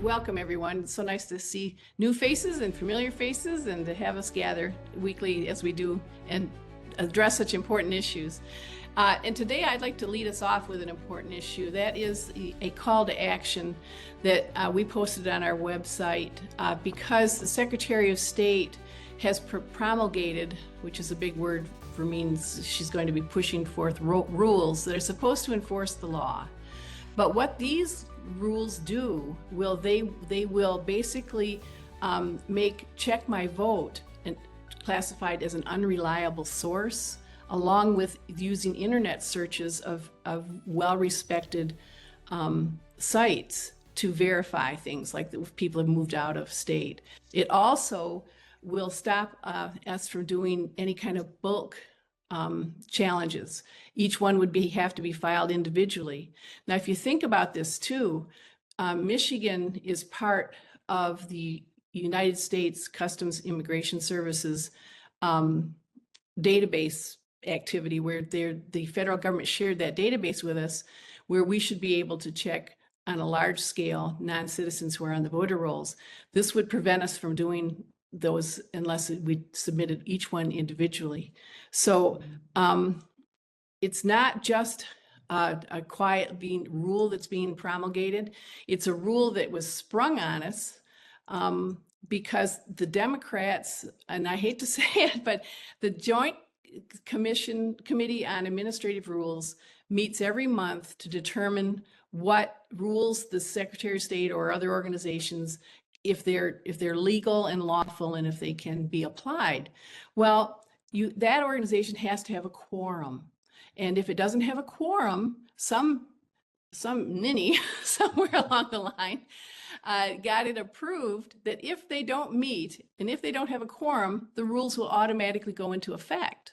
Welcome, everyone. It's so nice to see new faces and familiar faces and to have us gather weekly as we do and address such important issues. And today I'd like to lead us off with an important issue. That is a call to action that we posted on our website because the Secretary of State has promulgated, which is a big word for means she's going to be pushing forth rules that are supposed to enforce the law. But what these rules do, they will basically make Check My Vote classified as an unreliable source, along with using internet searches of well-respected sites to verify things like that if people have moved out of state. It also will stop us from doing any kind of bulk challenges. Each one would have to be filed individually. Now, if you think about this too, Michigan is part of the United States Customs Immigration Services database activity, where the federal government shared that database with us, where we should be able to check on a large scale non-citizens who are on the voter rolls. This would prevent us from doing those unless we submitted each one individually. So it's not just a quiet rule that's being promulgated. It's a rule that was sprung on us because the Democrats, and I hate to say it, but the Joint Committee on Administrative Rules meets every month to determine what rules the Secretary of State or other organizations, if they're legal and lawful and if they can be applied. Well, that organization has to have a quorum. And if it doesn't have a quorum, some ninny somewhere along the line got it approved that if they don't meet and if they don't have a quorum, the rules will automatically go into effect.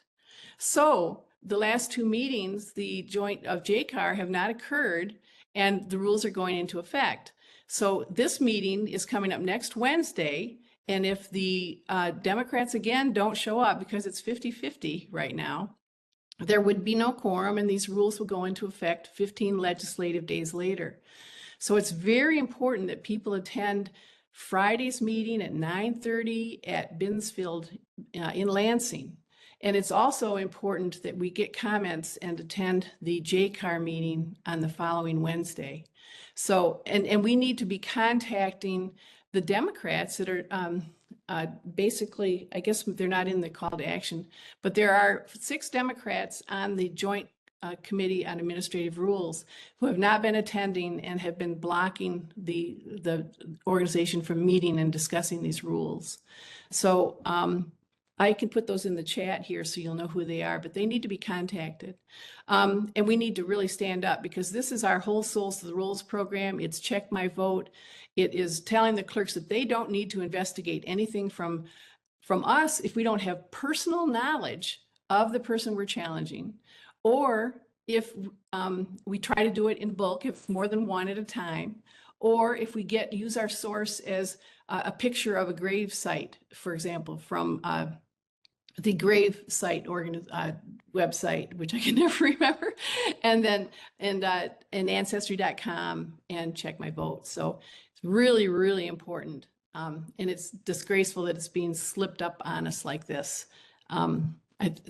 So the last two meetings, the joint of JCAR, have not occurred and the rules are going into effect. So this meeting is coming up next Wednesday. And if the Democrats again don't show up, because it's 50-50 right now, there would be no quorum and these rules will go into effect 15 legislative days later. So it's very important that people attend Friday's meeting at 9:30 at Binsfield in Lansing. And it's also important that we get comments and attend the JCAR meeting on the following Wednesday. So, and we need to be contacting the Democrats that are basically, I guess they're not in the call to action, but there are 6 Democrats on the Joint Committee on Administrative Rules who have not been attending and have been blocking the organization from meeting and discussing these rules. So I can put those in the chat here so you'll know who they are, but they need to be contacted. And we need to really stand up because this is our Whole Souls to the Rules program. It's Check My Vote. It is telling the clerks that they don't need to investigate anything from us if we don't have personal knowledge of the person we're challenging, or if we try to do it in bulk, if more than one at a time, or if we use our source as a picture of a grave site, for example, from the grave site website, which I can never remember, and then and ancestry.com and Check My Vote. So it's really, really important. And it's disgraceful that it's being slipped up on us like this.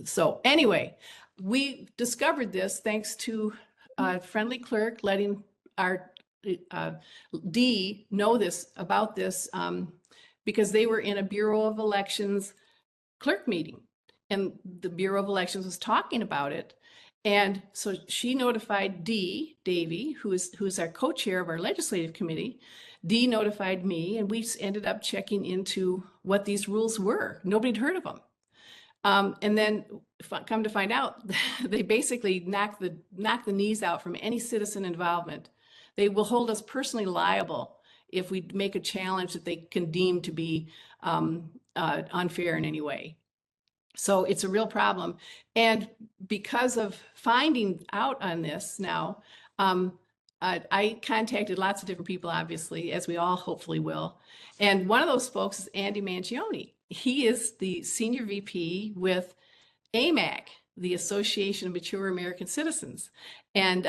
So anyway, we discovered this thanks to a friendly clerk letting our D know about this because they were in a Bureau of Elections clerk meeting and the Bureau of Elections was talking about it. And so she notified Davey, who is our co-chair of our legislative committee. D notified me and we ended up checking into what these rules were. Nobody had heard of them. And then come to find out, they basically knock the knees out from any citizen involvement. They will hold us personally liable if we make a challenge that they can deem to be unfair in any way. So it's a real problem. And because of finding out on this now, I contacted lots of different people, obviously, as we all hopefully will. And one of those folks is Andy Mangione. He is the senior VP with AMAC, the Association of Mature American Citizens. And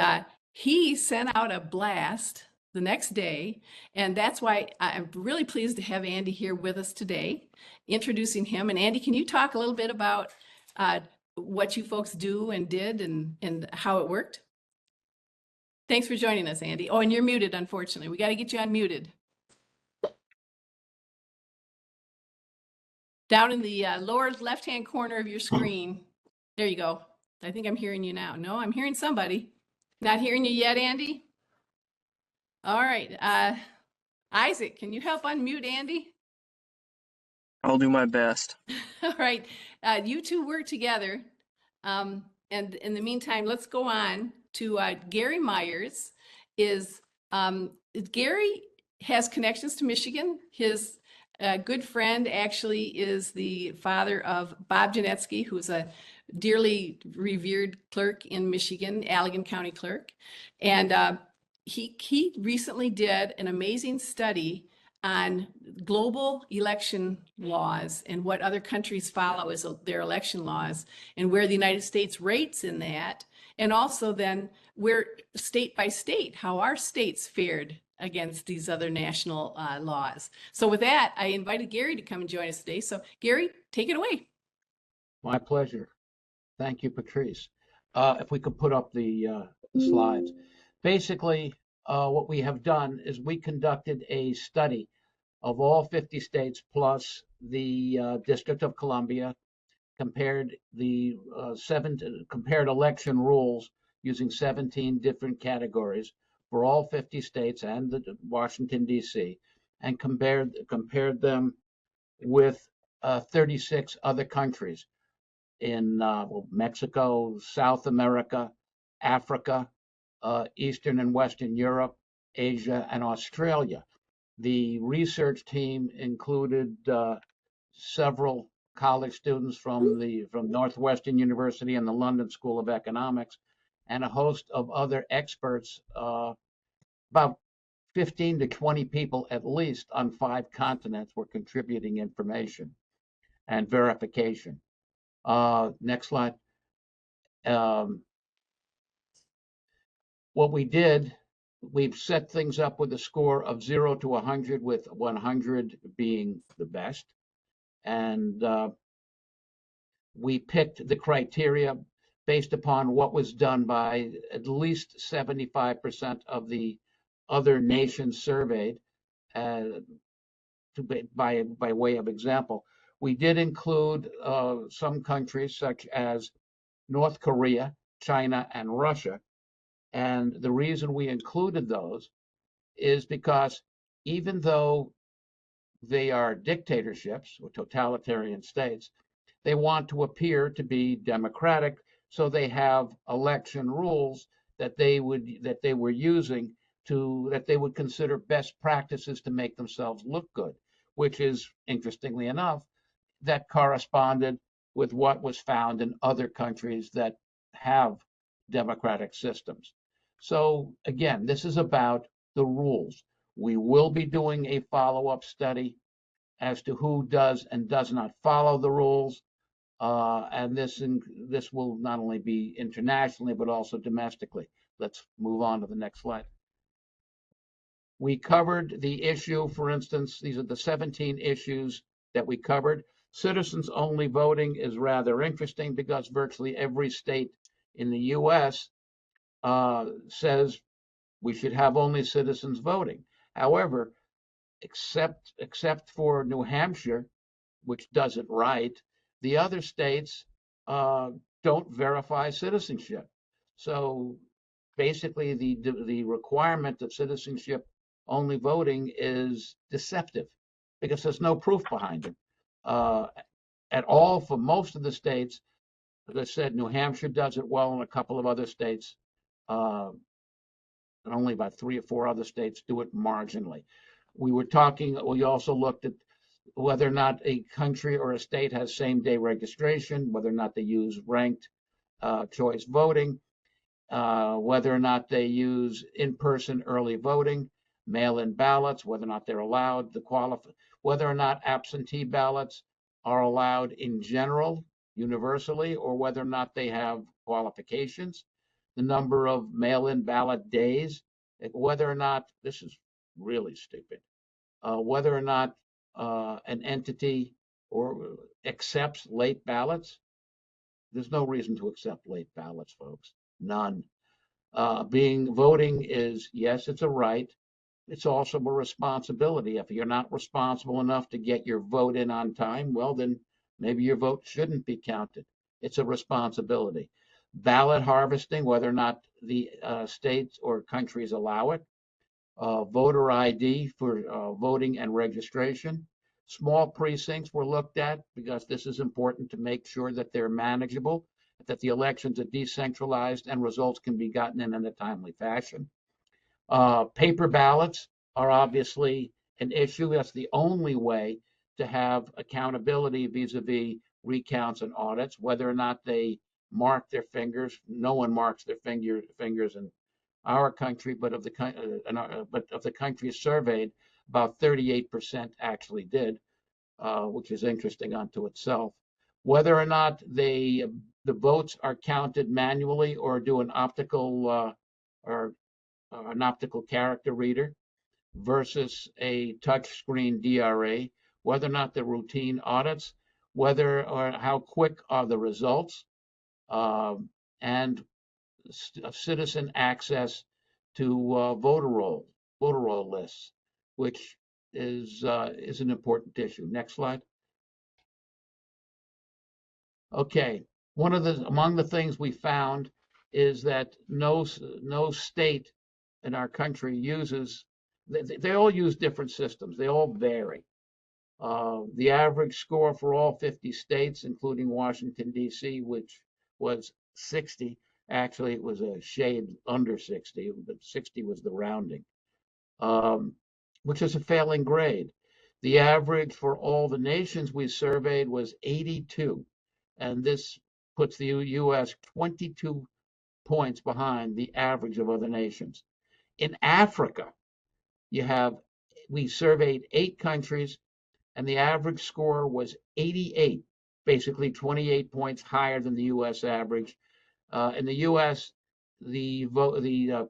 he sent out a blast the next day. And that's why I'm really pleased to have Andy here with us today, introducing him. And Andy, can you talk a little bit about what you folks do and did and how it worked? Thanks for joining us, Andy. Oh, and you're muted, unfortunately. We got to get you unmuted. Down in the lower left-hand corner of your screen. There you go. I think I'm hearing you now. No, I'm hearing somebody. Not hearing you yet, Andy? All right. Isaac, can you help unmute Andy? I'll do my best. All right. You two work together. And in the meantime, let's go on to Gary Meyers. Gary has connections to Michigan. His good friend actually is the father of Bob Janetsky, who's a dearly revered clerk in Michigan, Allegan County clerk. And he recently did an amazing study on global election laws and what other countries follow as their election laws and where the United States rates in that. And also then where state by state, how our states fared against these other national laws. So with that, I invited Gary to come and join us today. So Gary, take it away. My pleasure. Thank you, Patrice. If we could put up the slides. Basically, what we have done is we conducted a study of all 50 states plus the District of Columbia, compared compared election rules using 17 different categories for all 50 states and Washington, D.C., and compared them with 36 other countries in Mexico, South America, Africa, Eastern and Western Europe, Asia, and Australia. The research team included several college students from Northwestern University and the London School of Economics, and a host of other experts, about 15 to 20 people at least on 5 continents were contributing information and verification. Next slide. What we did, we've set things up with a score of 0 to 100, with 100 being the best. And we picked the criteria based upon what was done by at least 75% of the other nations surveyed. By way of example, we did include some countries such as North Korea, China, and Russia. And the reason we included those is because even though they are dictatorships or totalitarian states, they want to appear to be democratic, so they have election rules that they were using that they would consider best practices to make themselves look good, which is, interestingly enough, that corresponded with what was found in other countries that have democratic systems. So again, this is about the rules. We will be doing a follow-up study as to who does and does not follow the rules. And this will not only be internationally, but also domestically. Let's move on to the next slide. We covered the issue, for instance, these are the 17 issues that we covered. Citizens-only voting is rather interesting because virtually every state in the U.S. Says we should have only citizens voting. However, except for New Hampshire, which does it right, the other states don't verify citizenship. So basically, the requirement of citizenship only voting is deceptive because there's no proof behind it at all for most of the states. As I said, New Hampshire does it well, and a couple of other states, and only about 3 or 4 other states do it marginally. We also looked at whether or not a country or a state has same-day registration, whether or not they use ranked choice voting, whether or not they use in-person early voting, mail-in ballots, whether or not they're allowed to qualify, whether or not absentee ballots are allowed in general, universally, or whether or not they have qualifications, the number of mail-in ballot days, whether or not, this is really stupid, whether or not an entity or accepts late ballots. There's no reason to accept late ballots, folks. None. Voting is, yes, it's a right. It's also a responsibility. If you're not responsible enough to get your vote in on time, well, then maybe your vote shouldn't be counted. It's a responsibility. Ballot harvesting, whether or not the states or countries allow it. Voter ID for voting and registration. Small precincts were looked at because this is important to make sure that they're manageable, that the elections are decentralized and results can be gotten in a timely fashion. Paper ballots are obviously an issue. That's the only way to have accountability vis-a-vis recounts and audits, whether or not they mark their fingers. No one marks their fingers in our country, but of the countries surveyed, about 38% actually did, which is interesting unto itself. Whether or not the votes are counted manually or do an optical character reader versus a touchscreen DRA, whether or not the routine audits, whether or how quick are the results, and citizen access to voter roll lists, which is an important issue. Next slide. Okay, among the things we found is that no state in our country uses. They all use different systems. They all vary. The average score for all 50 states, including Washington, D.C., which was 60. Actually, it was a shade under 60, but 60 was the rounding, which is a failing grade. The average for all the nations we surveyed was 82, and this puts the U.S. 22 points behind the average of other nations. In Africa, we surveyed 8 countries, and the average score was 88, basically 28 points higher than the U.S. average. In the U.S., the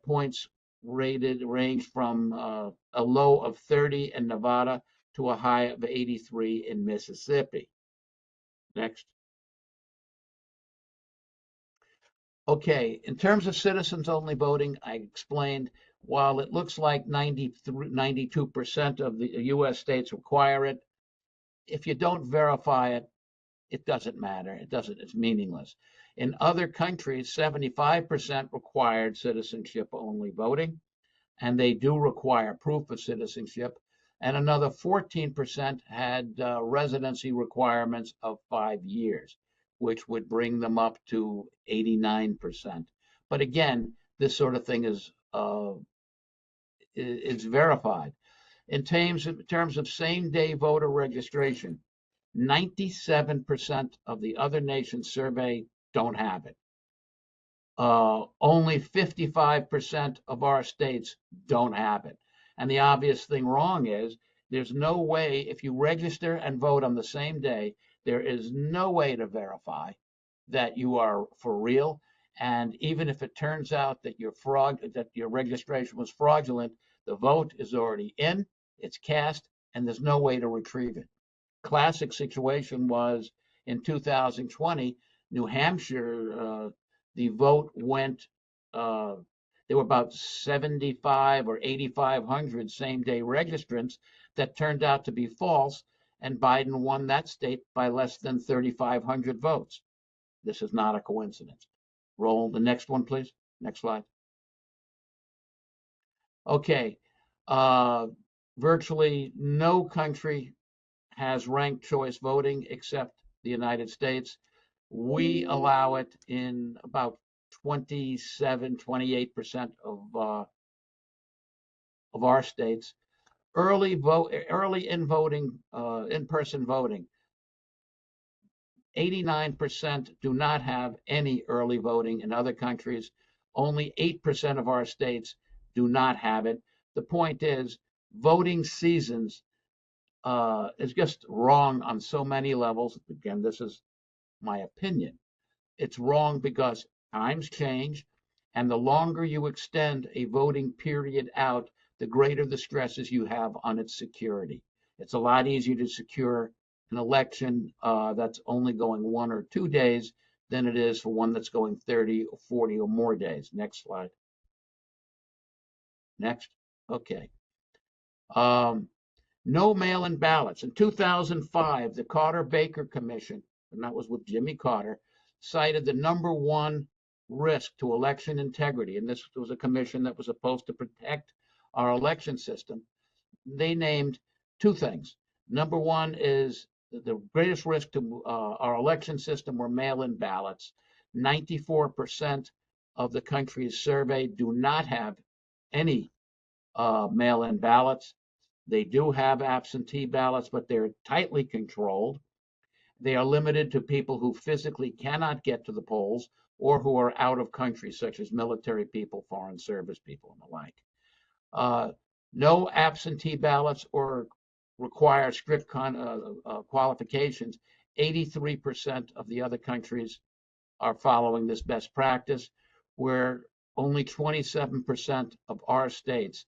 points rated ranged from a low of 30 in Nevada to a high of 83 in Mississippi. Next. Okay, in terms of citizens-only voting, I explained, while it looks like 92% of the U.S. states require it, if you don't verify it, it doesn't matter. It's meaningless. In other countries, 75% required citizenship-only voting, and they do require proof of citizenship. And another 14% had residency requirements of 5 years, which would bring them up to 89%. But again, this sort of thing is verified. In terms of same-day voter registration, 97% of the other nations surveyed don't have it. Only 55% of our states don't have it. And the obvious thing wrong is there's no way, if you register and vote on the same day, there is no way to verify that you are for real. And even if it turns out that your registration was fraudulent, the vote is already in, it's cast, and there's no way to retrieve it. Classic situation was in 2020, New Hampshire, the vote went, there were about 75 or 8,500 same-day registrants that turned out to be false, and Biden won that state by less than 3,500 votes. This is not a coincidence. Roll the next one, please. Next slide. Okay. Virtually no country has ranked choice voting except the United States. We allow it in about 28% of our states. Early in-person voting. 89% do not have any early voting in other countries. Only 8% of our states do not have it. The point is, voting seasons is just wrong on so many levels. Again, this is my opinion. It's wrong because times change, And the longer you extend a voting period out, the greater the stresses you have on its security. It's a lot easier to secure an election that's only going 1 or 2 days than it is for one that's going 30 or 40 or more days. Next slide. Next. Okay. No mail-in ballots. In 2005, the Carter-Baker Commission, and that was with Jimmy Carter, cited the #1 risk to election integrity. And this was a commission that was supposed to protect our election system. They named 2 things. #1 is the greatest risk to our election system were mail-in ballots. 94% of the countries surveyed do not have any mail-in ballots. They do have absentee ballots, but they're tightly controlled. They are limited to people who physically cannot get to the polls or who are out of country, such as military people, foreign service people, and the like. No absentee ballots or require strict qualifications. 83% of the other countries are following this best practice, where only 27% of our states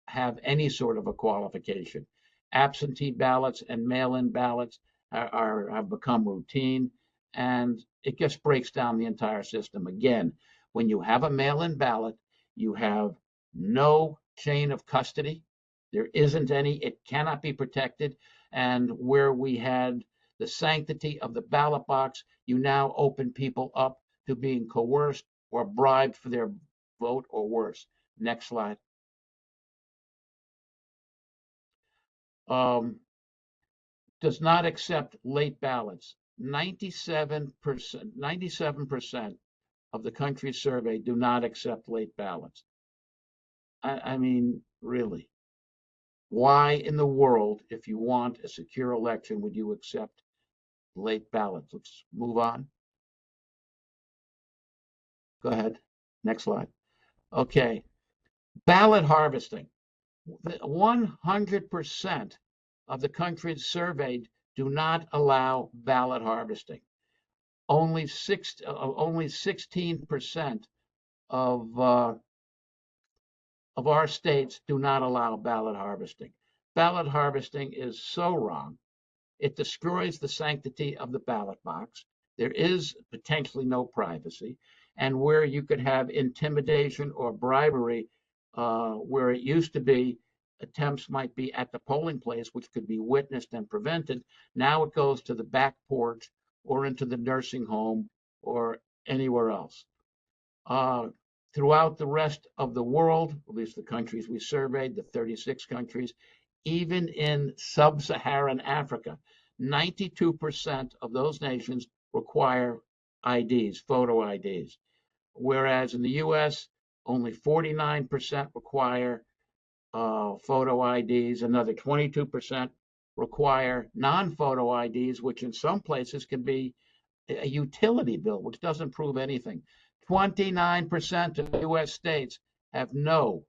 have any sort of a qualification. Absentee ballots and mail-in ballots have become routine, and it just breaks down the entire system. Again, when you have a mail-in ballot, you have no chain of custody. There isn't any. It cannot be protected. And where we had the sanctity of the ballot box, you now open people up to being coerced or bribed for their vote or worse. Next slide. Does not accept late ballots. 97% of the countries surveyed do not accept late ballots. I mean, really, why in the world, if you want a secure election, would you accept late ballots? Let's move on. Go ahead. Next slide. Okay. Ballot harvesting. 100% of the countries surveyed do not allow ballot harvesting. Only 16% of our states do not allow ballot harvesting. Ballot harvesting is so wrong. It destroys the sanctity of the ballot box. There is potentially no privacy. And where you could have intimidation or bribery, where it used to be attempts might be at the polling place, which could be witnessed and prevented. Now it goes to the back porch or into the nursing home or anywhere else. Throughout the rest of the world, at least the countries we surveyed, the 36 countries, even in sub-Saharan Africa, 92% of those nations require IDs, photo IDs. Whereas in the US, only 49% require photo IDs, another 22% require non-photo IDs, which in some places can be a utility bill, which doesn't prove anything. 29% of US states have no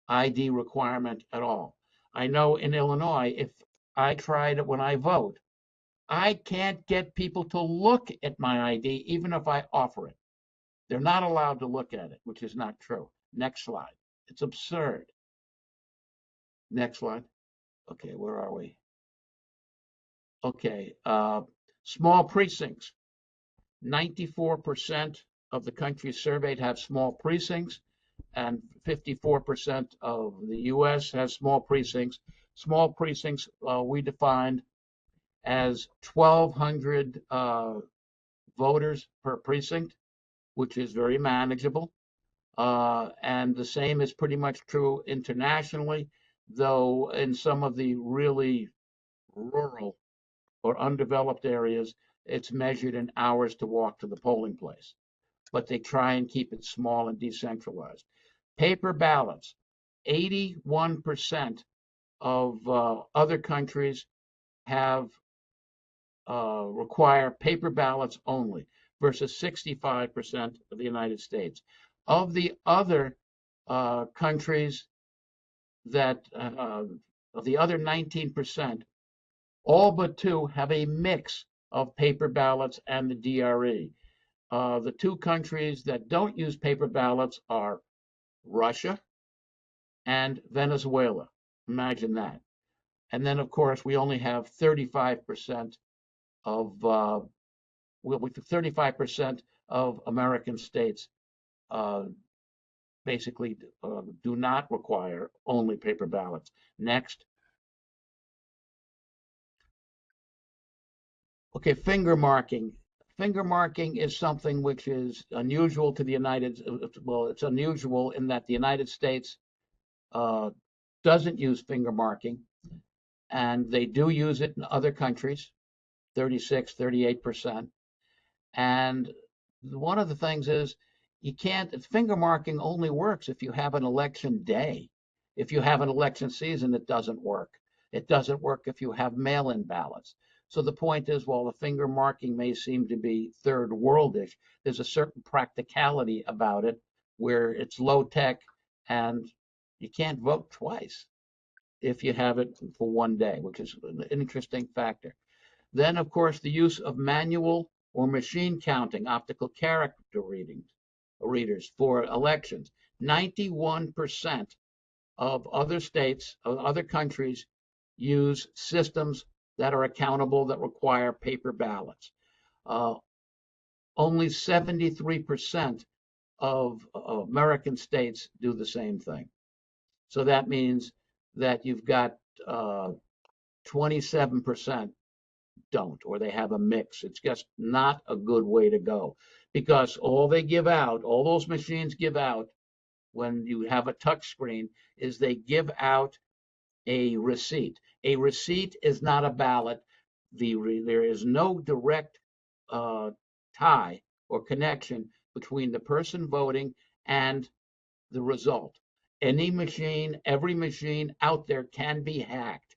ID requirement at all. I know in Illinois, if I tried it when I vote, I can't get people to look at my ID, even if I offer it. They're not allowed to look at it, which is not true. Next slide. It's absurd. Next slide. Okay, where are we? Okay, small precincts. 94% of the countries surveyed have small precincts, and 54% of the US has small precincts. Small precincts we defined as 1,200 voters per precinct, which is very manageable. And the same is pretty much true internationally, though in some of the really rural or undeveloped areas, it's measured in hours to walk to the polling place. But they try and keep it small and decentralized. Paper ballots. 81% of other countries have require paper ballots only versus 65% of the United States. Of the other countries that, of the other 19%, all but 2 have a mix of paper ballots and the DRE. The two countries that don't use paper ballots are Russia and Venezuela. Imagine that. And then, of course, we only have 35% of 35% of American states basically do not require only paper ballots. Next. Okay, finger marking. Finger marking is something which is unusual to the well, it's unusual in that the United States doesn't use finger marking, and they do use it in other countries, 36, 38%. And one of the things is finger marking only works if you have an election day. If you have an election season, it doesn't work. It doesn't work if you have mail-in ballots. So the point is, while the finger marking may seem to be third worldish, there's a certain practicality about it where it's low tech and you can't vote twice if you have it for one day, which is an interesting factor. Then, of course, the use of manual or machine counting, optical character readers for elections. 91% of other states, of other countries, use systems that are accountable that require paper ballots. Only 73% of American states do the same thing. So that means that you've got 27% don't, or they have a mix. It's just not a good way to go, because all they give out, all those machines give out when you have a touch screen, is they give out a receipt. A receipt is not a ballot. There is no direct tie or connection between the person voting and the result. Any machine, every machine out there can be hacked.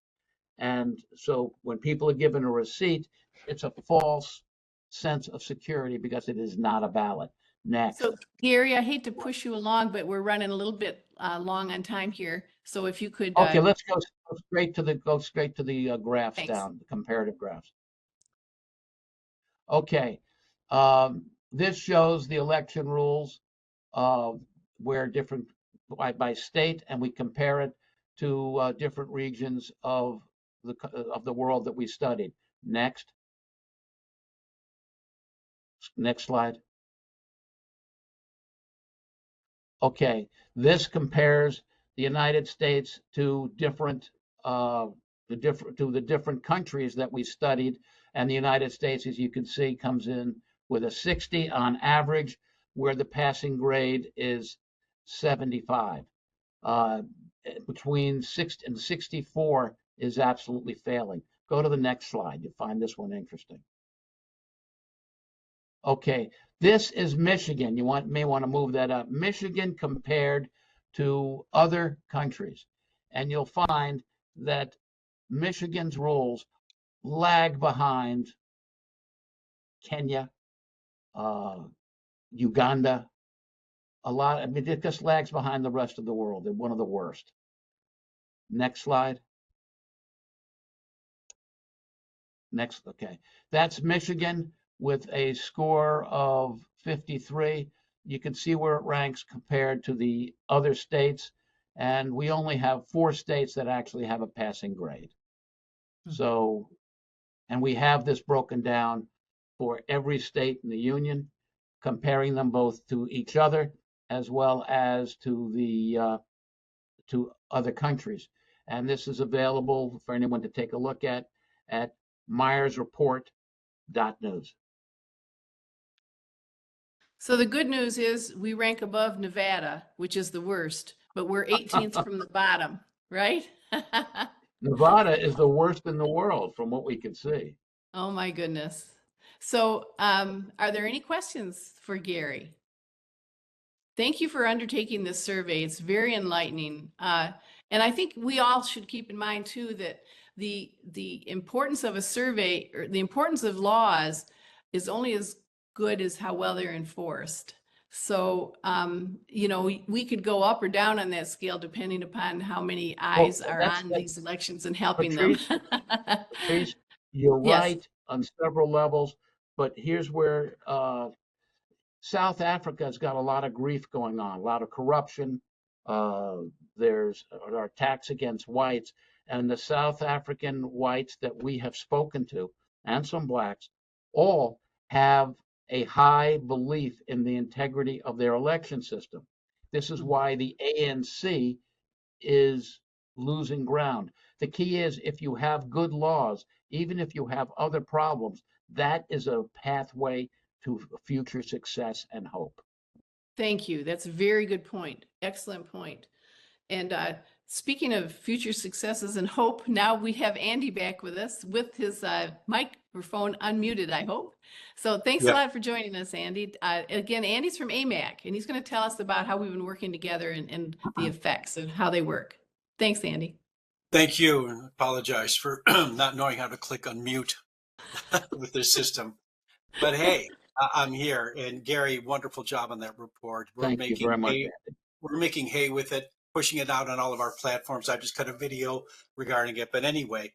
And so when people are given a receipt, it's a false sense of security because it is not a ballot. Next. So Gary, I hate to push you along, but we're running a little bit long on time here. So if you could. Okay, let's go straight to the graphs. Thanks. Down, the comparative graphs. Okay, this shows the election rules where different by state, and we compare it to different regions of the world that we studied. Next slide. Okay, this compares the United States to the different countries that we studied, and the United States, as you can see, comes in with a 60 on average, where the passing grade is 75. Between 60 and 64 is absolutely failing. Go to the next slide. You'll find this one interesting. Okay, this is Michigan. You may want to move that up. Michigan compared to other countries. And you'll find that Michigan's rules lag behind Kenya, Uganda, a lot. I mean, it just lags behind the rest of the world. They're one of the worst. Next slide. Next, okay. That's Michigan with a score of 53. You can see where it ranks compared to the other states. And we only have 4 states that actually have a passing grade. So, and we have this broken down for every state in the union, comparing them both to each other as well as to the to other countries. And this is available for anyone to take a look at meyersreport.news. So the good news is we rank above Nevada, which is the worst, but we're 18th from the bottom, right? Nevada is the worst in the world from what we can see. Oh my goodness. So are there any questions for Gary? Thank you for undertaking this survey. It's very enlightening. And I think we all should keep in mind too that the importance of a survey, or the importance of laws, is only as good as how well they're enforced. So, you know, we could go up or down on that scale depending upon how many eyes are on these elections and helping Patrice, them. Patrice, you're Yes. right on several levels, but here's where South Africa has got a lot of grief going on, a lot of corruption. There's our attacks against whites, and the South African whites that we have spoken to, and some blacks, all have a high belief in the integrity of their election system. This is why the ANC is losing ground. The key is if you have good laws, even if you have other problems, that is a pathway to future success and hope. Thank you. That's a very good point. Excellent point. And speaking of future successes and hope, now we have Andy back with us with his microphone unmuted, I hope. So thanks a lot for joining us, Andy. Again, Andy's from AMAC, and he's going to tell us about how we've been working together and the effects and how they work. Thanks, Andy. Thank you, and apologize for not knowing how to click unmute with this system. But hey, I'm here, and Gary, wonderful job on that report. Thank you very much. We're making hay with it, pushing it out on all of our platforms. I just cut a video regarding it. But anyway,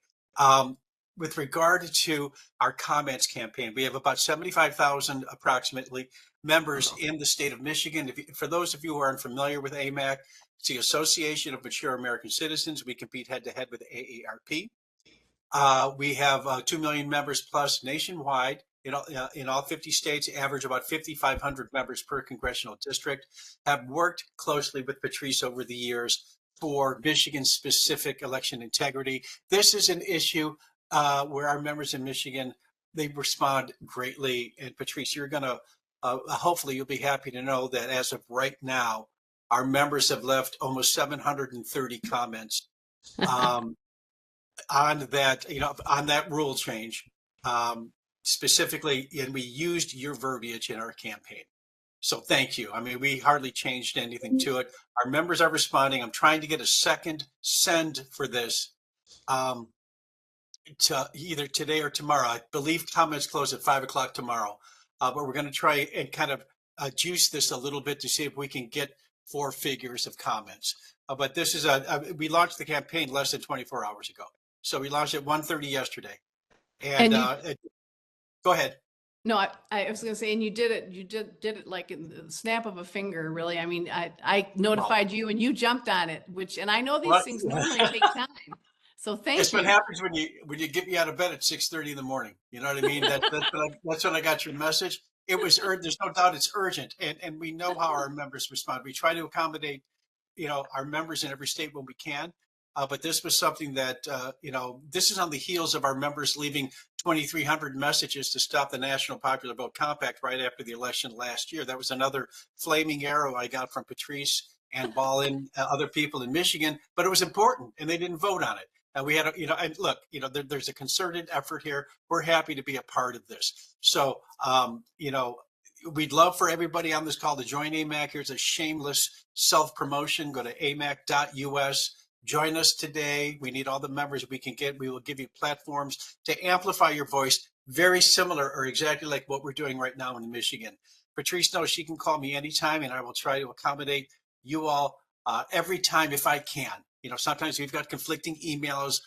with regard to our comments campaign, we have about 75,000 approximately members in the state of Michigan. For those of you who are unfamiliar with AMAC, it's the Association of Mature American Citizens. We compete head-to-head with AARP. We have 2 million members plus nationwide. In all 50 states, average about 5,500 members per congressional district. Have worked closely with Patrice over the years for Michigan-specific election integrity. This is an issue where our members in Michigan, they respond greatly. And Patrice, you're going to, hopefully you'll be happy to know that as of right now, our members have left almost 730 comments on that, on that rule change. Specifically, and we used your verbiage in our campaign. So thank you. I mean, we hardly changed anything to it. Our members are responding. I'm trying to get a second send for this to either today or tomorrow. I believe comments close at 5 o'clock tomorrow. But we're going to try and kind of juice this a little bit to see if we can get 4 figures of comments. But this is we launched the campaign less than 24 hours ago. So we launched at 1:30 yesterday. And go ahead. No, I was going to say, and you did it like in the snap of a finger, really. I mean, I notified you and you jumped on it, and I know these things normally take time. So thank you. That's what happens when you get me out of bed at 6:30 in the morning. You know what I mean? That's when I got your message. It was urgent. There's no doubt it's urgent. And we know how our members respond. We try to accommodate, our members in every state when we can. But this was something that, this is on the heels of our members leaving 2,300 messages to stop the National Popular Vote Compact right after the election last year. That was another flaming arrow I got from Patrice and Ballin, other people in Michigan, but it was important and they didn't vote on it. And we had, and look, there's a concerted effort here. We're happy to be a part of this. So, we'd love for everybody on this call to join AMAC. Here's a shameless self-promotion. Go to amac.us. Join us today. We need all the members we can get. We will give you platforms to amplify your voice, very similar or exactly like what we're doing right now in Michigan. Patrice knows she can call me anytime, and I will try to accommodate you all every time if I can. Sometimes we've got conflicting emails.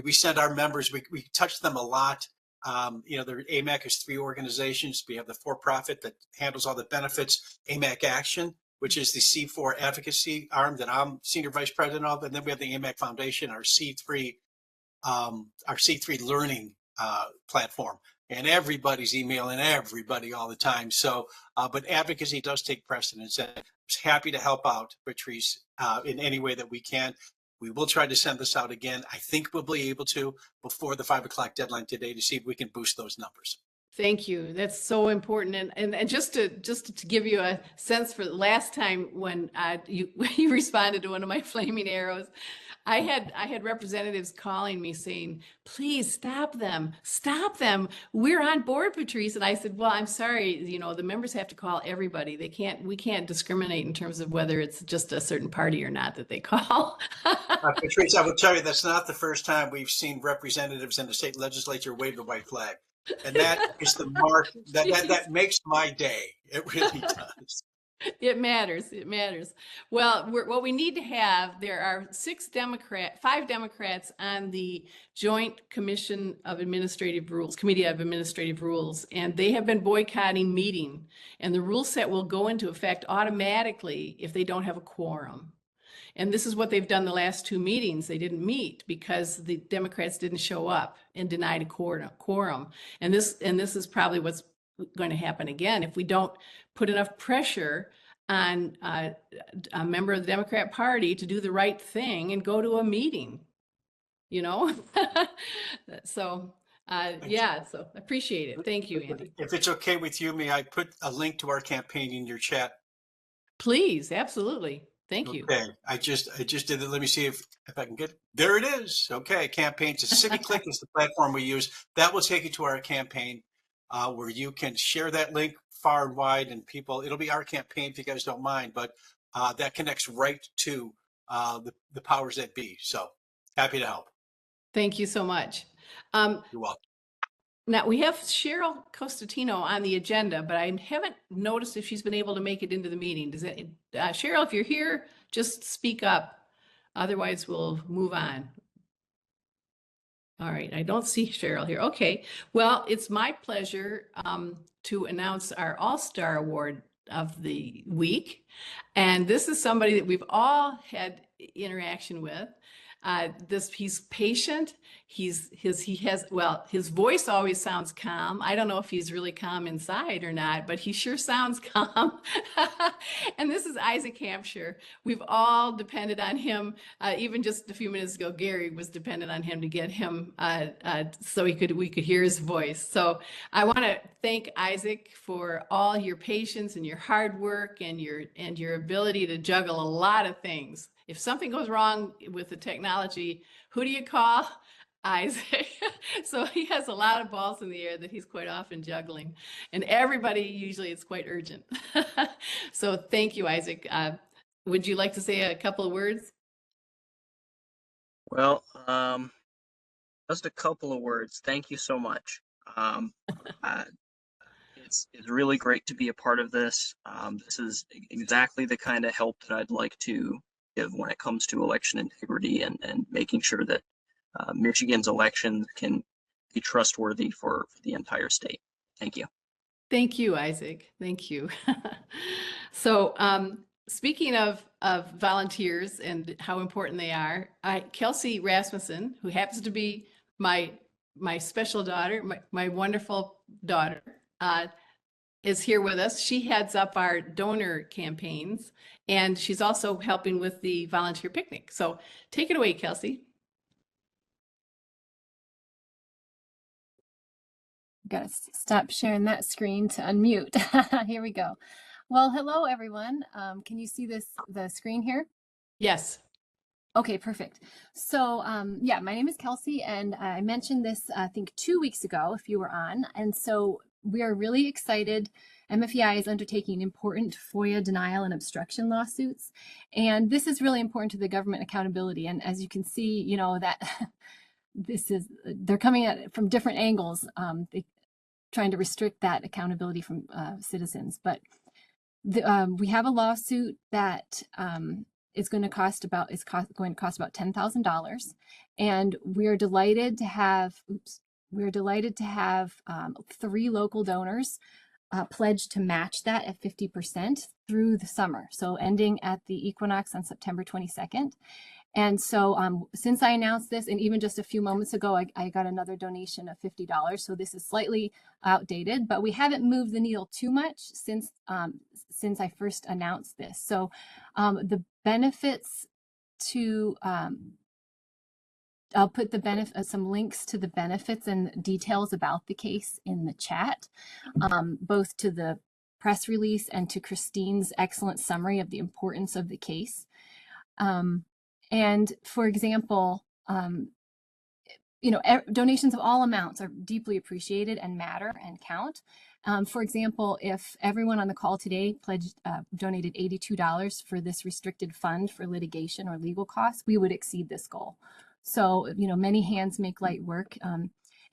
We send our members, we touch them a lot. The AMAC has 3 organizations. We have the for-profit that handles all the benefits, AMAC Action, which is the C4 advocacy arm that I'm senior vice president of. And then we have the AMAC Foundation, our C3 learning platform. And everybody's emailing everybody all the time. So, but advocacy does take precedence. And I'm happy to help out, Patrice, in any way that we can. We will try to send this out again. I think we'll be able to before the 5 o'clock deadline today to see if we can boost those numbers. Thank you. That's so important. And just to give you a sense for the last time when you responded to one of my flaming arrows, I had representatives calling me saying, please stop them. We're on board, Patrice. And I said, well, I'm sorry, the members have to call everybody. We can't discriminate in terms of whether it's just a certain party or not that they call. Patrice, I will tell you, that's not the first time we've seen representatives in the state legislature wave the white flag. And that is the mark that makes my day. It really does. It matters. It matters. Well, what we need to have, there are 5 Democrats on the Joint Commission of Administrative Rules, Committee of Administrative Rules, and they have been boycotting meeting. And the rule set will go into effect automatically if they don't have a quorum. And this is what they've done the last 2 meetings. They didn't meet because the Democrats didn't show up and denied a quorum. And this is probably what's going to happen again if we don't put enough pressure on a member of the Democrat Party to do the right thing and go to a meeting, you know? So, yeah, so appreciate it. Thank you, Andy. If it's okay with you, may I put a link to our campaign in your chat? Please, absolutely. Thank you. Okay, I just did it. Let me see if I can get, there it is. Okay, campaign to CiviClick is the platform we use. That will take you to our campaign where you can share that link far and wide, and people, it'll be our campaign if you guys don't mind, but that connects right to the powers that be. So happy to help. Thank you so much. You're welcome. Now, we have Cheryl Costatino on the agenda, but I haven't noticed if she's been able to make it into the meeting. Does it, Cheryl, if you're here, just speak up. Otherwise, we'll move on. All right, I don't see Cheryl here. Okay, well, it's my pleasure to announce our All-Star Award of the week. And this is somebody that we've all had interaction with. He's patient. His voice always sounds calm. I don't know if he's really calm inside or not, but he sure sounds calm. And this is Isaac Hampshire. We've all depended on him. Even just a few minutes ago, Gary was dependent on him to get him so we could hear his voice. So I want to thank Isaac for all your patience and your hard work and your ability to juggle a lot of things. If something goes wrong with the technology, who do you call? Isaac. So he has a lot of balls in the air that he's quite often juggling. And everybody, usually it's quite urgent. So thank you, Isaac. Would you like to say a couple of words? Well, just a couple of words. Thank you so much. It's really great to be a part of this. This is exactly the kind of help that I'd like to give when it comes to election integrity and making sure that Michigan's elections can be trustworthy for the entire state. Thank you. Thank you, Isaac. Thank you. So speaking of volunteers and how important they are, Kelsey Rasmussen, who happens to be my special daughter, my wonderful daughter, is here with us. She heads up our donor campaigns, and she's also helping with the volunteer picnic. So take it away, Kelsey. Got to stop sharing that screen to unmute. Here we go. Well, hello, everyone. Can you see the screen here? Yes. Okay, perfect. So yeah, my name is Kelsey, and I mentioned this, I think 2 weeks ago, if you were on. And so we are really excited. MFEI is undertaking important FOIA denial and obstruction lawsuits. And this is really important to the government accountability. And as you can see, you know, that they're coming at it from different angles, trying to restrict that accountability from citizens. But we have a lawsuit that is going to cost about $10,000, and we're delighted to have 3 local donors pledge to match that at 50% through the summer, so ending at the equinox on September 22nd. And so since I announced this, and even just a few moments ago, I got another donation of $50. So this is slightly outdated, but we haven't moved the needle too much since I first announced this. So the benefits to, I'll put some links to the benefits and details about the case in the chat, both to the press release and to Christine's excellent summary of the importance of the case. And for example, you know, donations of all amounts are deeply appreciated and matter and count. For example, if everyone on the call today donated $82 for this restricted fund for litigation or legal costs, we would exceed this goal. So, you know, many hands make light work.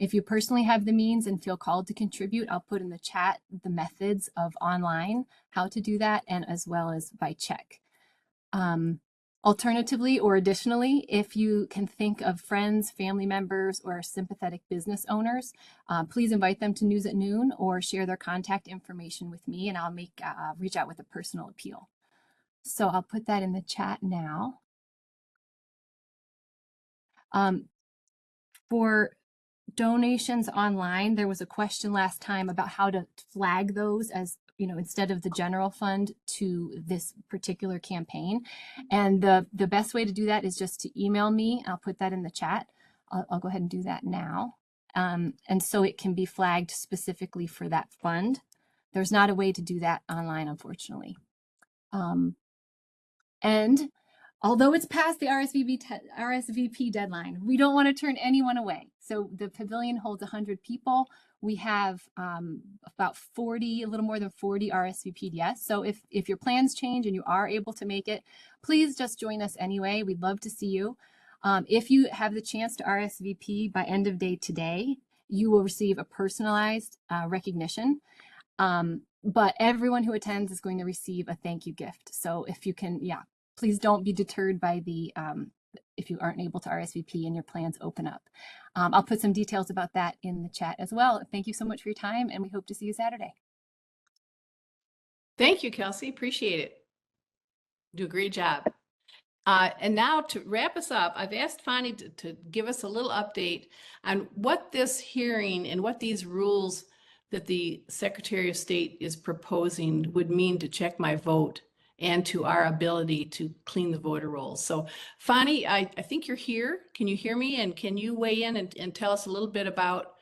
If you personally have the means and feel called to contribute, I'll put in the chat the methods of online, how to do that, and as well as by check. Alternatively, or additionally, if you can think of friends, family members, or sympathetic business owners, please invite them to News at Noon or share their contact information with me, and I'll reach out with a personal appeal. So I'll put that in the chat now. For donations online, there was a question last time about how to flag those as, instead of the general fund to this particular campaign. And the best way to do that is just to email me. I'll put that in the chat. I'll go ahead and do that now. And so it can be flagged specifically for that fund. There's not a way to do that online, unfortunately. And although it's past the RSVP deadline, we don't want to turn anyone away. So the pavilion holds 100 people. We have about 40, a little more than 40 RSVP'd yes. So if your plans change and you are able to make it, please just join us anyway. We'd love to see you. If you have the chance to RSVP by end of day today, you will receive a personalized recognition. But everyone who attends is going to receive a thank you gift. So if you can, please don't be deterred by the if you aren't able to RSVP and your plans open up. I'll put some details about that in the chat as well. Thank you so much for your time, and we hope to see you Saturday. Thank you, Kelsey. Appreciate it. Do a great job. And now to wrap us up, I've asked Phani to give us a little update on what this hearing and what these rules that the Secretary of State is proposing would mean to check my vote and to our ability to clean the voter rolls. So Phani, I think you're here. Can you hear me? And can you weigh in and tell us a little bit about,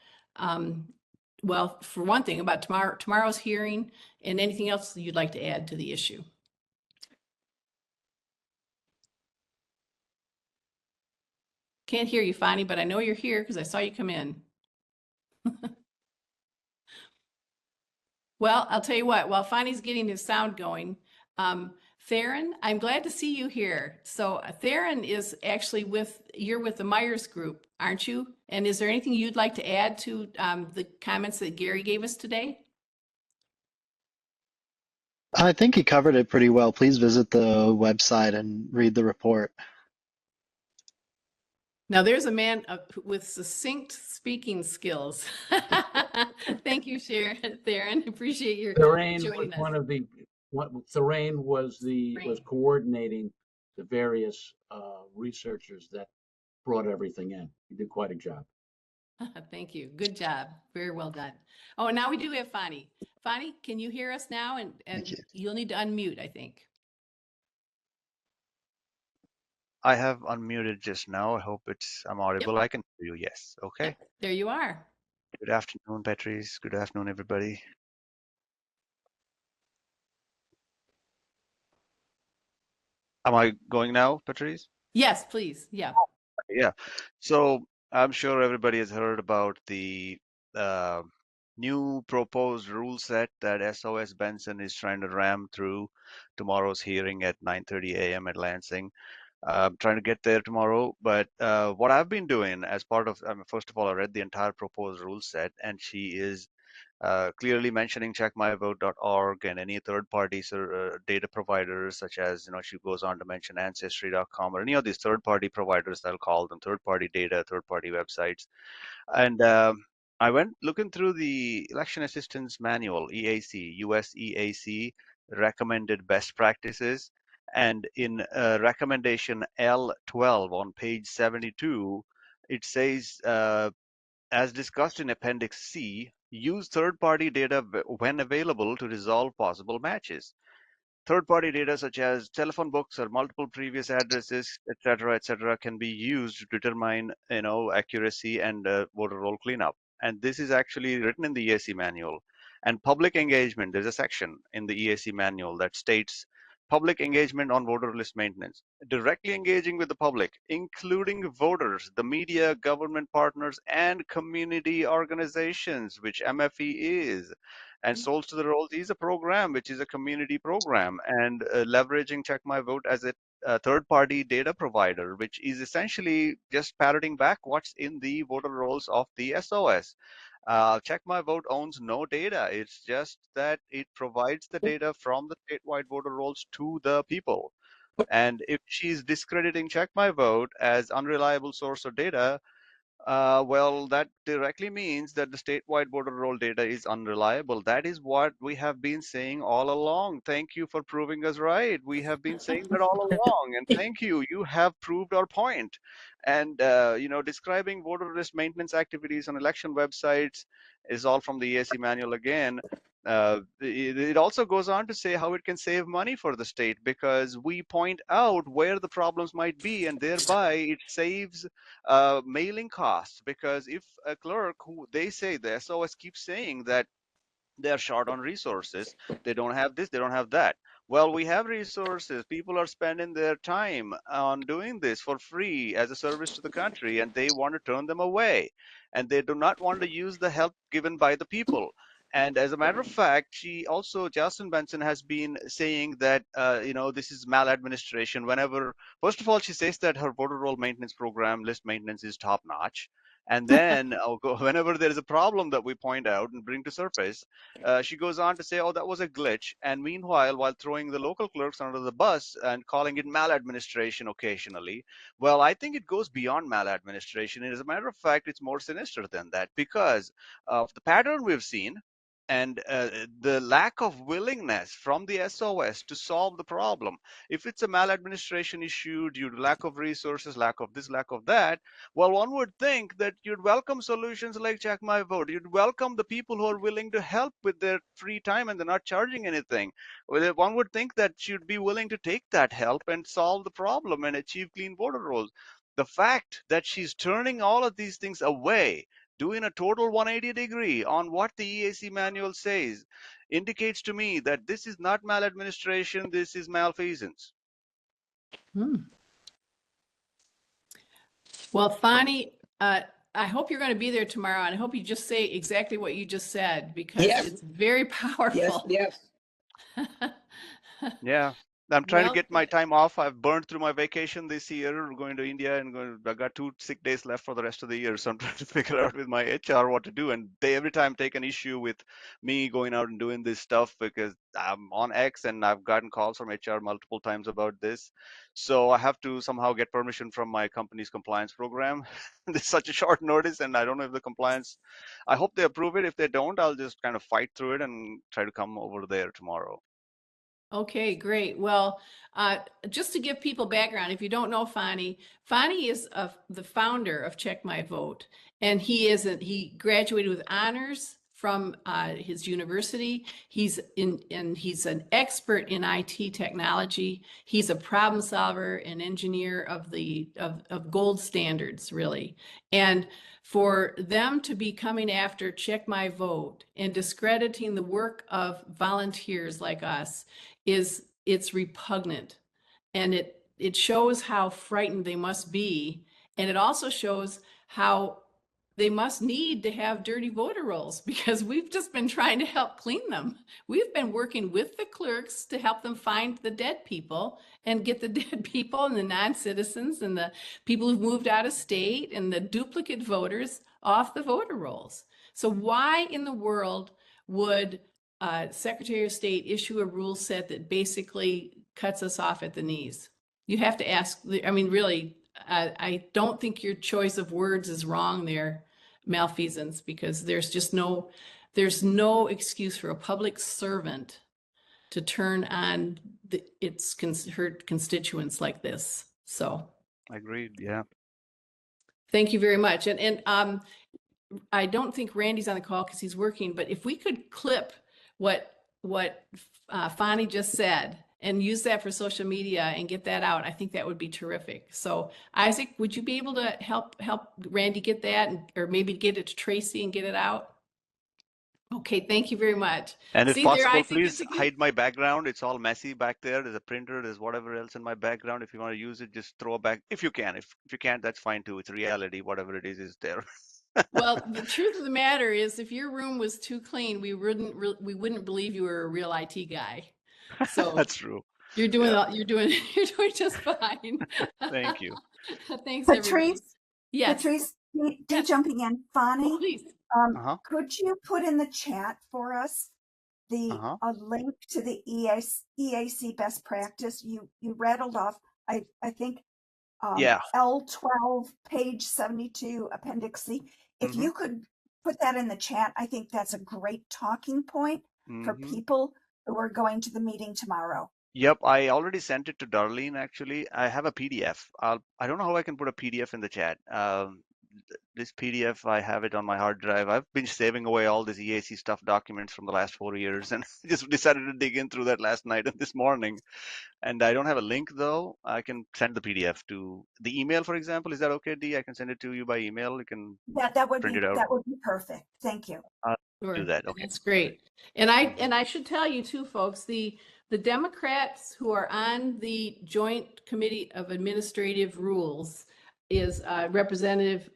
well, for one thing, about tomorrow's hearing and anything else you'd like to add to the issue? Can't hear you, Phani, but I know you're here because I saw you come in. Well, I'll tell you what, while Phani's getting his sound going, Theron, I'm glad to see you here. So Theron is actually you're with the Meyers group, aren't you? And is there anything you'd like to add to the comments that Gary gave us today? I think he covered it pretty well. Please visit the website and read the report. Now there's a man with succinct speaking skills. Thank you, Theron. Appreciate your joining us. Theron was coordinating the various researchers that brought everything in. He did quite a job. Thank you. Good job. Very well done. Oh, and now we do have Phani. Phani, can you hear us now? And you'll need to unmute, I think. I have unmuted just now. I hope I'm audible. Yep. I can hear you. Yes. Okay. Yep. There you are. Good afternoon, Patrice. Good afternoon, everybody. Am I going now, Patrice? Yes, please. Yeah. Yeah. So I'm sure everybody has heard about the new proposed rule set that SOS Benson is trying to ram through tomorrow's hearing at 9:30 a.m. at Lansing. I'm trying to get there tomorrow, but what I've been doing as part of, first of all, I read the entire proposed rule set, and she is clearly mentioning checkmyvote.org and any third-party data providers, such as, she goes on to mention ancestry.com or any of these third-party providers, they'll call them third-party data, third-party websites. And I went looking through the Election Assistance Manual, EAC, US EAC, recommended best practices. And in recommendation L12 on page 72, it says, as discussed in Appendix C, use third-party data when available to resolve possible matches. Third-party data such as telephone books or multiple previous addresses, etc., can be used to determine, accuracy and voter roll cleanup. And this is actually written in the EAC manual. And public engagement, there's a section in the EAC manual that states public engagement on voter list maintenance, directly engaging with the public, including voters, the media, government partners, and community organizations, which MFE is. And Souls to the Rolls is a program, which is a community program, and leveraging Check My Vote as it third-party data provider, which is essentially just parroting back what's in the voter rolls of the SOS. Check My Vote owns no data. It's just that it provides the data from the statewide voter rolls to the people. And if she's discrediting Check My Vote as unreliable source of data, well, that directly means that the statewide voter roll data is unreliable. That is what we have been saying all along. Thank you for proving us right. We have been saying that all along, and thank you. You have proved our point. And describing voter list maintenance activities on election websites is all from the EAC manual again. It also goes on to say how it can save money for the state because we point out where the problems might be, and thereby it saves mailing costs. Because if a clerk who they say the SOS keeps saying that they're short on resources, they don't have this, they don't have that. Well, we have resources. People are spending their time on doing this for free as a service to the country, and they want to turn them away, and they do not want to use the help given by the people. And as a matter of fact, Justin Benson has been saying that, this is maladministration. First of all, she says that her voter roll maintenance program, list maintenance, is top notch. And then whenever there is a problem that we point out and bring to surface, she goes on to say, oh, that was a glitch. And meanwhile, while throwing the local clerks under the bus and calling it maladministration occasionally, well, I think it goes beyond maladministration. And as a matter of fact, it's more sinister than that because of the pattern we've seen and the lack of willingness from the SOS to solve the problem. If it's a maladministration issue due to lack of resources, lack of this, lack of that, well, one would think that you'd welcome solutions like Check My Vote. You'd welcome the people who are willing to help with their free time and they're not charging anything. Well, one would think that you'd be willing to take that help and solve the problem and achieve clean voter rolls. The fact that she's turning all of these things away, doing a total 180 degree on what the EAC manual says, indicates to me that this is not maladministration, this is malfeasance. Well, Phani, I hope you're going to be there tomorrow, and I hope you just say exactly what you just said because it's very powerful. Yes. Yeah. I'm trying Well, to get my time off. I've burned through my vacation this year, going to India, and I got 2 sick days left for the rest of the year. So I'm trying to figure out with my HR what to do. And they every time take an issue with me going out and doing this stuff because I'm on X and I've gotten calls from HR multiple times about this. So I have to somehow get permission from my company's compliance program. It's such a short notice, and I don't know if the compliance. I hope they approve it. If they don't, I'll just kind of fight through it and try to come over there tomorrow. okay, great. Well, just to give people background, if you don't know Phani is the founder of Check My Vote, and he graduated with honors from his university. He's an expert in IT technology. He's a problem solver and engineer of gold standards, really. And for them to be coming after Check My Vote and discrediting the work of volunteers like us it's repugnant, and it shows how frightened they must be, and it also shows how they must need to have dirty voter rolls because we've just been trying to help clean them. We've been working with the clerks to help them find the dead people and get the dead people and the non-citizens and the people who've moved out of state and the duplicate voters off the voter rolls. So why in the world would Secretary of State issue a rule set that basically cuts us off at the knees? You have to ask, I mean, really, I don't think your choice of words is wrong there, malfeasance, because there's no excuse for a public servant to turn on her constituents like this. So. Agreed. Yeah. Thank you very much. And I don't think Randy's on the call because he's working, but if we could clip what Phani just said and use that for social media and get that out, I think that would be terrific. So Isaac, would you be able to help Randy get that, or maybe get it to Tracy and get it out? Okay, thank you very much. And if See possible, there, Isaac, please hide my background. It's all messy back there. There's a printer, there's whatever else in my background. If you want to use it, just throw it back. If you can. If you can't, that's fine too. It's reality. Whatever it is there. Well, the truth of the matter is, if your room was too clean, we wouldn't believe you were a real IT guy. So that's true. You're doing Yeah. you're doing just fine. Thank you. Thanks, everybody. Patrice, Yes, Patrice, D yes, jumping in. Phani, please. Uh-huh. could you put in the chat for us Uh-huh. a link to the EAC best practice? You rattled off, I think, Yeah. L12, page 72, Appendix C. If Mm-hmm. you could put that in the chat, I think that's a great talking point for Mm-hmm. people who are going to the meeting tomorrow. Yep, I already sent it to Darlene actually. I have a PDF. I don't know how I can put a PDF in the chat. This PDF, I have it on my hard drive. I've been saving away all this EAC stuff documents from the last 4 years and just decided to dig in through that last night and this morning. And I don't have a link though. I can send the PDF to the email, for example. Is that okay, Dee? I can send it to you by email. You can That would print be it out. perfect. Thank you. I'll Sure. do that. Okay. That's great. And I should tell you too, folks, the Democrats who are on the Joint Committee of Administrative Rules is Representative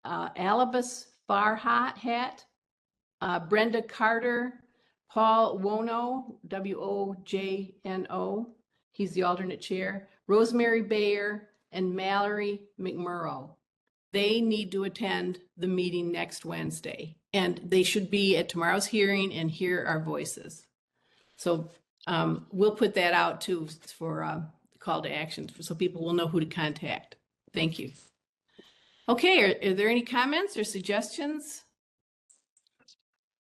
Alibis Farhat, Brenda Carter, Paul Wono, Wojno. He's the alternate chair, Rosemary Bayer, and Mallory McMurrow. They need to attend the meeting next Wednesday, and they should be at tomorrow's hearing and hear our voices. So we'll put that out too for call to action, so people will know who to contact. Thank you. Okay, are there any comments or suggestions?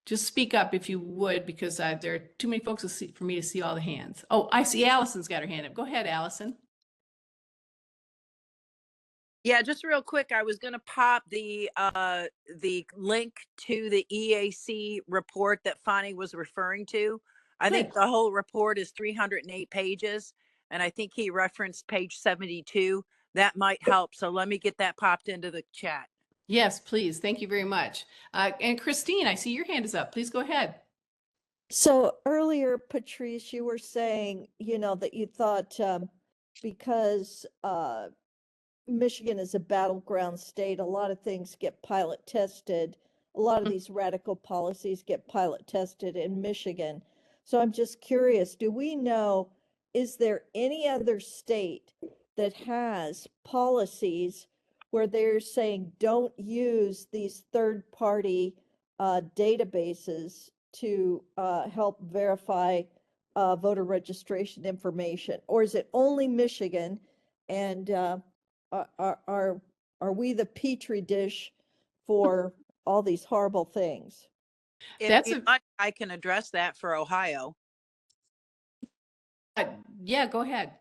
Just speak up if you would, because there are too many folks for me to see all the hands. Oh, I see Allison's got her hand up. Go ahead, Allison. Yeah, just real quick, I was going to pop the link to the EAC report that Phani was referring to. I think the whole report is 308 pages, and I think he referenced page 72. That might help. So let me get that popped into the chat. Yes, please. Thank you very much. And Christine, I see your hand is up. Please go ahead. So earlier, Patrice, you were saying, that you thought because Michigan is a battleground state, a lot of things get pilot tested. A lot of these radical policies get pilot tested in Michigan. So I'm just curious, do we know, is there any other state that has policies where they're saying don't use these third-party databases to help verify voter registration information? Or is it only Michigan? And are we the petri dish for all these horrible things? That's I can address that for Ohio. Yeah, go ahead.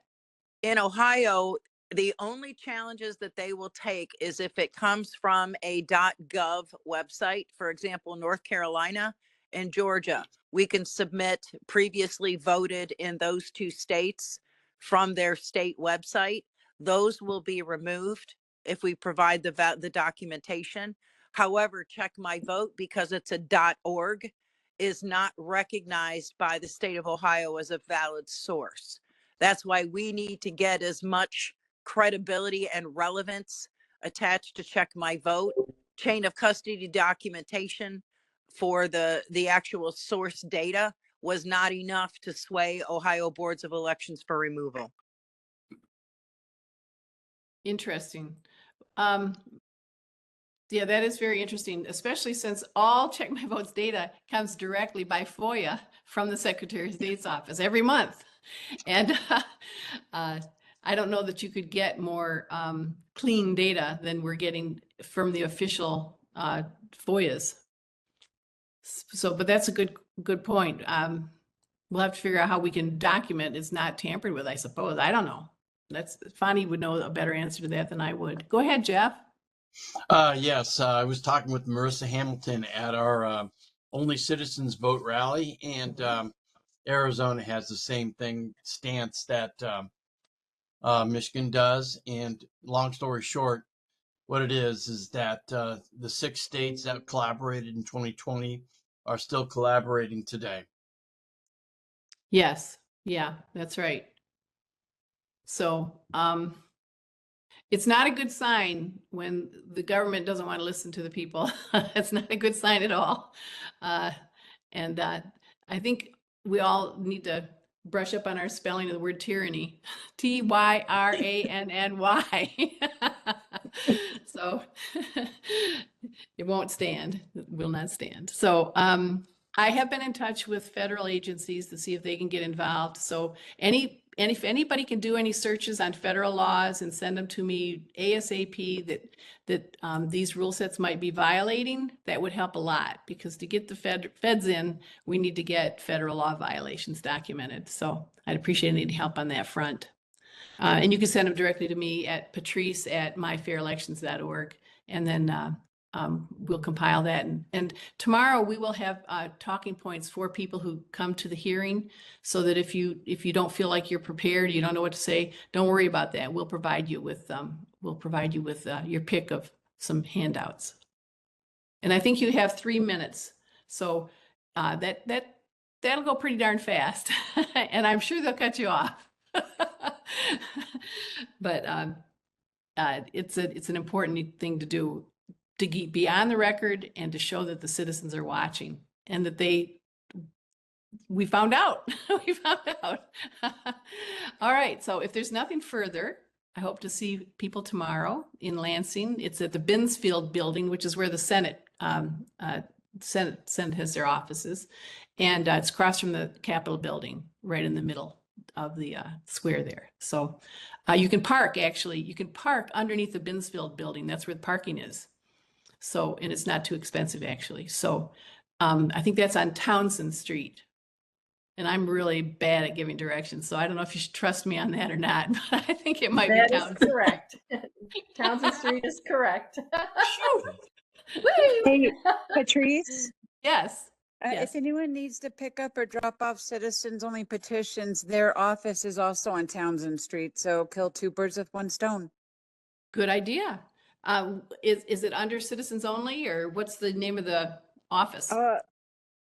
In Ohio, the only challenges that they will take is if it comes from a .gov website. For example, North Carolina and Georgia, we can submit previously voted in those two states from their state website. Those will be removed if we provide the documentation. However, Check My Vote, because it's a .org, is not recognized by the state of Ohio as a valid source. That's why we need to get as much credibility and relevance attached to Check My Vote. Chain of custody documentation for the actual source data was not enough to sway Ohio boards of elections for removal. Interesting. Yeah, that is very interesting, especially since all Check My Vote's data comes directly by FOIA from the Secretary of State's office every month. And I don't know that you could get more clean data than we're getting from the official FOIAs. So, but that's a good point. We'll have to figure out how we can document it's not tampered with, I suppose. I don't know. Phani would know a better answer to that than I would. Go ahead, Jeff. Yes, I was talking with Marissa Hamilton at our Only Citizens Vote rally, and Arizona has the same stance that Michigan does. And long story short, what it is that the 6 states that collaborated in 2020 are still collaborating today. Yes, yeah, that's right. So it's not a good sign when the government doesn't want to listen to the people. It's not a good sign at all. And I think we all need to brush up on our spelling of the word tyranny. Tyranny. So it won't stand. It will not stand. So I have been in touch with federal agencies to see if they can get involved. So if anybody can do any searches on federal laws and send them to me ASAP that these rule sets might be violating, that would help a lot, because to get the feds in, we need to get federal law violations documented. So I'd appreciate any help on that front. And you can send them directly to me at patrice@myfairelections.org, and then we'll compile that. And tomorrow we will have talking points for people who come to the hearing, so that if you don't feel like you're prepared, you don't know what to say, don't worry about that. We'll provide you with your pick of some handouts. And I think you have 3 minutes, so that'll go pretty darn fast, and I'm sure they'll cut you off. But it's an important thing to do, to be on the record and to show that the citizens are watching, and that we found out. We found out. All right. So if there's nothing further, I hope to see people tomorrow in Lansing. It's at the Binsfield building, which is where the Senate has their offices. And it's across from the Capitol building, right in the middle of the square there. So you can park underneath the Binsfield building. That's where the parking is. So, and it's not too expensive actually. So I think that's on Townsend Street. And I'm really bad at giving directions, so I don't know if you should trust me on that or not, but I think it might be Townsend. That is correct. Townsend Street is correct. Hey, Patrice? Yes. If anyone needs to pick up or drop off citizens only petitions, their office is also on Townsend Street. So kill two birds with one stone. Good idea. Is it under citizens only, or what's the name of the office?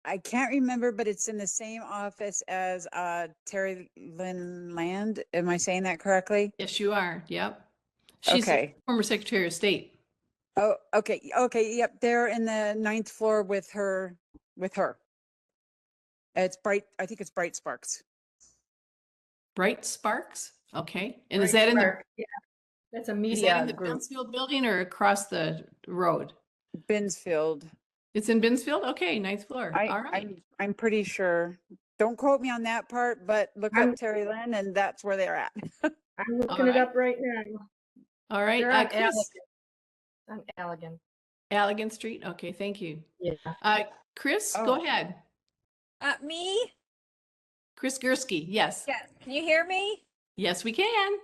I can't remember, but it's in the same office as Terry Lynn Land. Am I saying that correctly? Yes, you are. Yep. She's the former Secretary of State. Oh, okay. Okay. Yep. They're in the 9th floor with her. It's Bright. I think it's Bright Sparks. Bright Sparks. Okay. And Bright is that Spark. Yeah. That's a media in the group. Binsfield building or across the road? Binsfield. It's in Binsfield? Okay, 9th floor. All right. I'm pretty sure. Don't quote me on that part, but look up Terry Lynn and that's where they're at. I'm looking it up right now. All right. They're on Chris. On Allegan. Allegan Street. Okay, thank you. Yeah. Chris, go ahead. Me? Chris Gursky. Yes. Yes. Can you hear me? Yes, we can.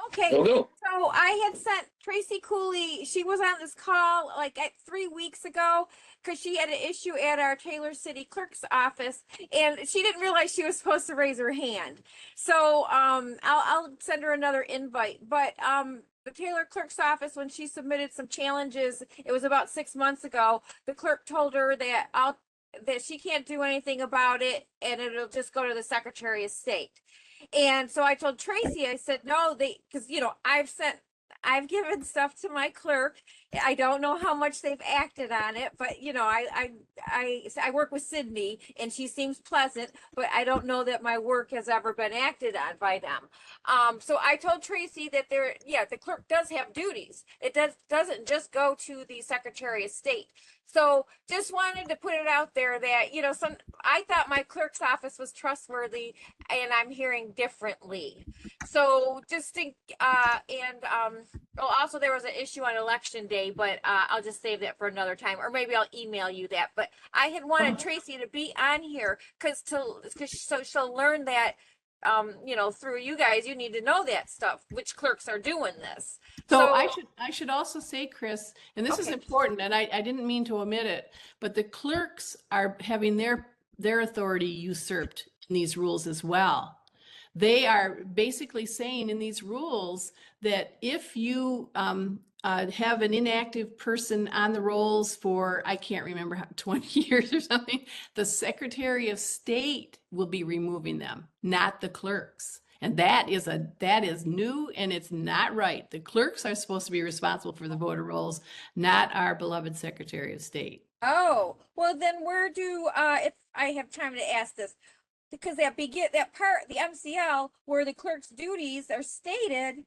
Okay. Go. So I had sent Tracy Cooley. She was on this call like 3 weeks ago because she had an issue at our Taylor City Clerk's office, and she didn't realize she was supposed to raise her hand. So I'll send her another invite. But the Taylor Clerk's office, when she submitted some challenges, it was about 6 months ago. The clerk told her that she can't do anything about it, and it'll just go to the Secretary of State. And so I told Tracy, I said, no, because, I've given stuff to my clerk. I don't know how much they've acted on it, but I work with Sydney and she seems pleasant, but I don't know that my work has ever been acted on by them. So I told Tracy that the clerk does have duties. It doesn't just go to the Secretary of State. So just wanted to put it out there that, I thought my clerk's office was trustworthy and I'm hearing differently. So just think, also there was an issue on election day, but I'll just save that for another time, or maybe I'll email you that. But I had wanted Tracy to be on here so she'll learn that, through you guys, you need to know that stuff, which clerks are doing this. So I should also say, Chris, and this is important, and I didn't mean to omit it, but the clerks are having their authority usurped in these rules as well. They are basically saying in these rules that if you have an inactive person on the rolls for, I can't remember, 20 years or something, the Secretary of State will be removing them, not the clerks. And that is new, and it's not right. The clerks are supposed to be responsible for the voter rolls, not our beloved Secretary of State. Oh, well then where do, if I have time to ask this, because that part, the MCL, where the clerk's duties are stated,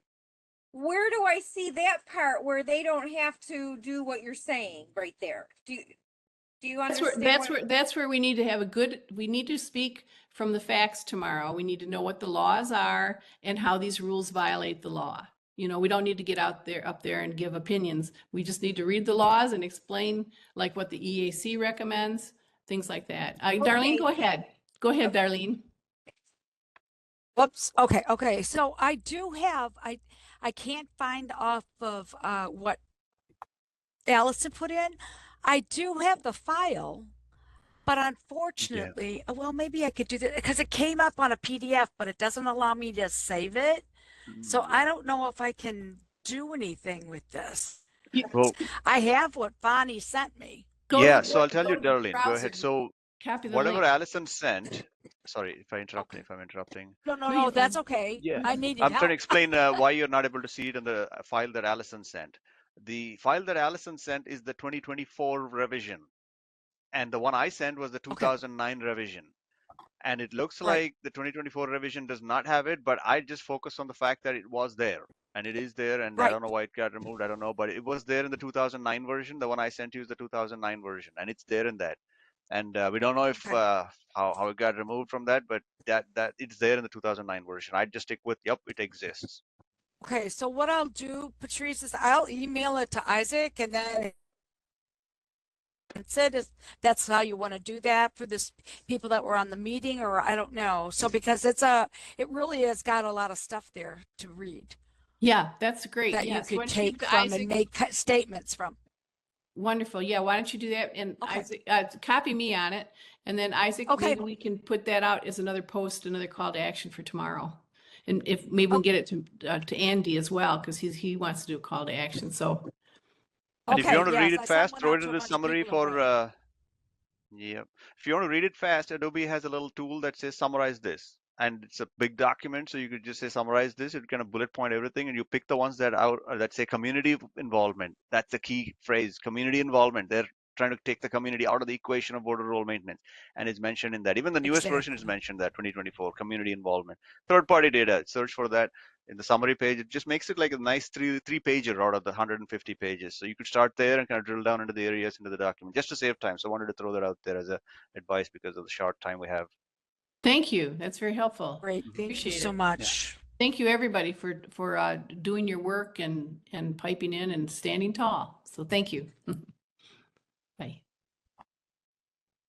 where do I see that part where they don't have to do what you're saying right there? Do you understand? That's where we need to have we need to speak from the facts tomorrow. We need to know what the laws are and how these rules violate the law. You know, we don't need to get up there and give opinions. We just need to read the laws and explain like what the EAC recommends, things like that. Darlene, go ahead. Go ahead, Darlene. Whoops. Okay. So I do have, I can't find off of what Allison put in. I do have the file, but unfortunately, well, maybe I could do that because it came up on a PDF, but it doesn't allow me to save it. So I don't know if I can do anything with this. Well, I have what Phani sent me. So I'll tell you, Darlene, go ahead. So Copy the whatever link. Allison sent, sorry if I'm interrupting. No, that's okay. Yeah, I needed I'm help. trying to explain why you're not able to see it in the file that Allison sent. The file that Allison sent is the 2024 revision, and the one I sent was the 2009 revision. And it looks like the 2024 revision does not have it, but I just focus on the fact that it was there, and it is there, and I don't know why it got removed. I don't know, but it was there in the 2009 version. The one I sent you is the 2009 version, and it's there in that. And we don't know if how it got removed from that, but that it's there in the 2009 version. I just stick with, yep, it exists. Okay, so what I'll do, Patrice, is I'll email it to Isaac, and then said is that's how you want to do that for this people that were on the meeting, or I don't know. So because it really has got a lot of stuff there to read. Yeah, that's great. That Yes. you could take from and make statements from. Wonderful. Yeah, why don't you do that? And Isaac, copy me on it. And then Isaac, maybe we can put that out as another post, another call to action for tomorrow. And if maybe we can get it to Andy as well, because he wants to do a call to action. So. And if you want to read it fast, throw it in the summary for, if you want to read it fast, Adobe has a little tool that says summarize this. And it's a big document, so you could just say summarize this. It kind of bullet point everything, and you pick the ones that say community involvement. That's the key phrase, community involvement. They're trying to take the community out of the equation of border roll maintenance, and it's mentioned in that. Even the newest version is mentioned that 2024 community involvement, third-party data. Search for that in the summary page. It just makes it like a nice three-pager out of the 150 pages. So you could start there and kind of drill down into the areas into the document just to save time. So I wanted to throw that out there as a advice because of the short time we have. Thank you. That's very helpful. Great. Thank you so Yeah. much. Thank you, everybody, for doing your work and piping in and standing tall. So thank you. Bye.